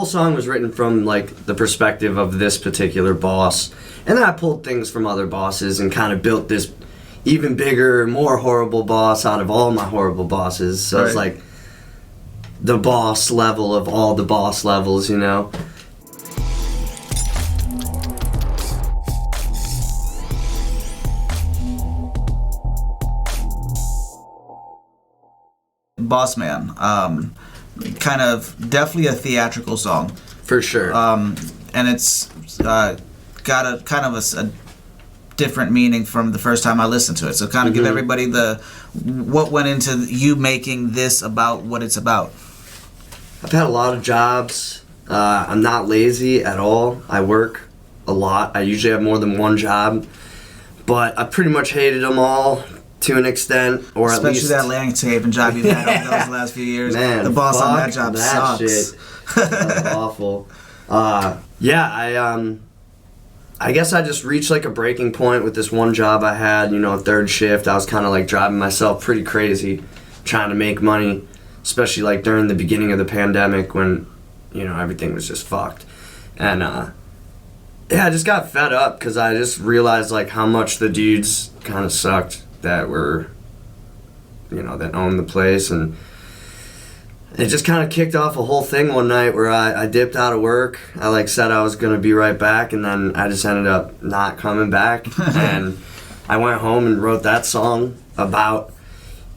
whole song was written from like the perspective of this particular boss, and then I pulled things from other bosses and kind of built this even bigger, more horrible boss out of all my horrible bosses. So it's like the boss level of all the boss levels, you know. Bossman, kind of definitely a theatrical song for sure. And it's got a kind of a different meaning from the first time I listened to it. So kind of give everybody what went into you making this about what it's about. I've had a lot of jobs. I'm not lazy at all. I work a lot. I usually have more than one job, but I pretty much hated them all to an extent, or especially at least that landscaping job you've had over those last few years. Man, the boss on that job sucks. Shit. That's awful. I guess I just reached like a breaking point with this one job I had, you know, third shift. I was kind of like driving myself pretty crazy trying to make money, especially like during the beginning of the pandemic when, you know, everything was just fucked. And I just got fed up because I just realized like how much the dudes kind of sucked that were, you know, that owned the place. And it just kind of kicked off a whole thing one night where I dipped out of work. I like said I was going to be right back, and then I just ended up not coming back. And I went home and wrote that song about,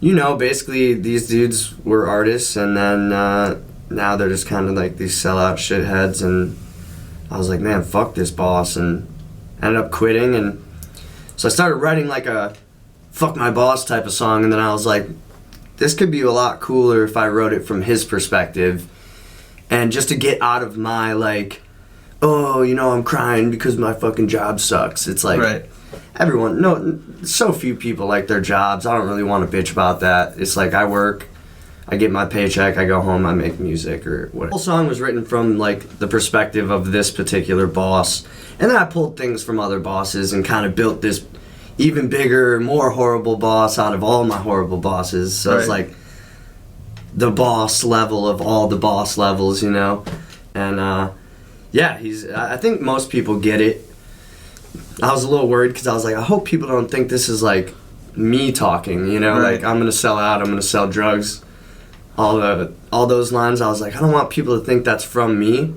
you know, basically these dudes were artists, and then now they're just kind of like these sellout shitheads. And I was like, man, fuck this boss, and ended up quitting. And so I started writing like a fuck my boss type of song, and then I was like, this could be a lot cooler if I wrote it from his perspective, and just to get out of my like, oh, you know, I'm crying because my fucking job sucks. It's like so few people like their jobs. I don't really want to bitch about that. It's like I work, I get my paycheck, I go home, I make music or whatever. The whole song was written from like the perspective of this particular boss, and then I pulled things from other bosses and kind of built this even bigger, more horrible boss out of all my horrible bosses. So it's like the boss level of all the boss levels, you know. And I think most people get it. I was a little worried because I was like, I hope people don't think this is like me talking, you know, like I'm gonna sell out, I'm gonna sell drugs, all those lines. I was like, I don't want people to think that's from me.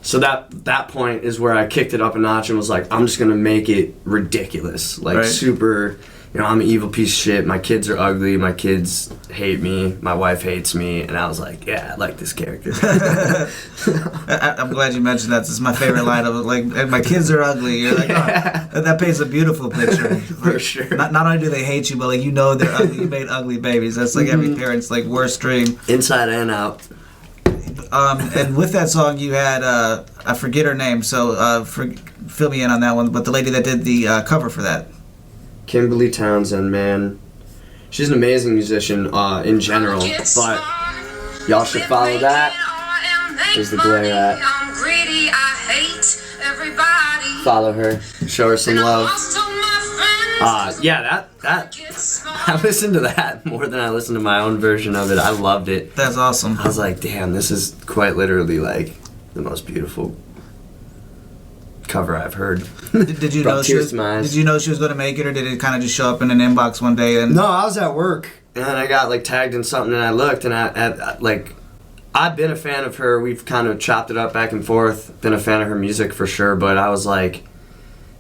So that point is where I kicked it up a notch and was like, I'm just gonna make it ridiculous, like super, you know, I'm an evil piece of shit. My kids are ugly. My kids hate me. My wife hates me. And I was like, yeah, I like this character. I'm glad you mentioned that. This is my favorite line of it. Like, my kids are ugly. You're like, oh, that paints a beautiful picture. Like, for sure. Not only do they hate you, but like you know they're ugly. You made ugly babies. That's like every parent's like worst dream. Inside and out. And with that song, you had I forget her name, so fill me in on that one. But the lady that did the cover for that, Kimberly Townsend, man, she's an amazing musician in general. But y'all should follow that. There's the glare at. Follow her, show her some love. That I listened to that more than I listened to my own version of it. I loved it. That's awesome. I was like, damn, this is quite literally like the most beautiful cover I've heard. Did you know she was going to make it, or did it kind of just show up in an inbox one day? And no, I was at work and I got like tagged in something, and I looked, and I've been a fan of her. We've kind of chopped it up back and forth. Been a fan of her music for sure, but I was like,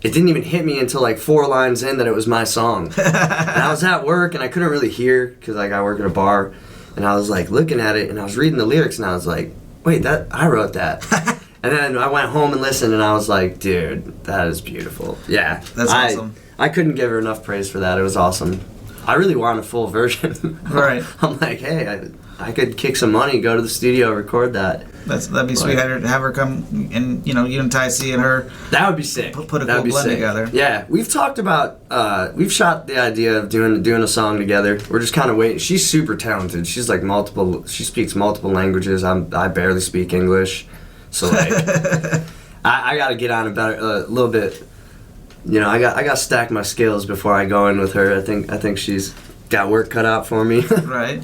it didn't even hit me until like 4 lines in that it was my song. And I was at work and I couldn't really hear because like I work at a bar, and I was like looking at it and I was reading the lyrics and I was like, wait, I wrote that. And then I went home and listened and I was like, dude, that is beautiful. Yeah. That's awesome. I couldn't give her enough praise for that. It was awesome. I really want a full version. Right. I'm like, hey, I could kick some money, go to the studio, record that. That'd be sweet. Have her come and, you know, you and Ty-C and her. That would be sick. Put a cool blend together. Yeah, we've talked about. We've shot the idea of doing a song together. We're just kind of waiting. She's super talented. She's like She speaks multiple languages. I barely speak English, so like, I got to get on a little bit. You know, I got to stack my skills before I go in with her. I think she's got work cut out for me. Right.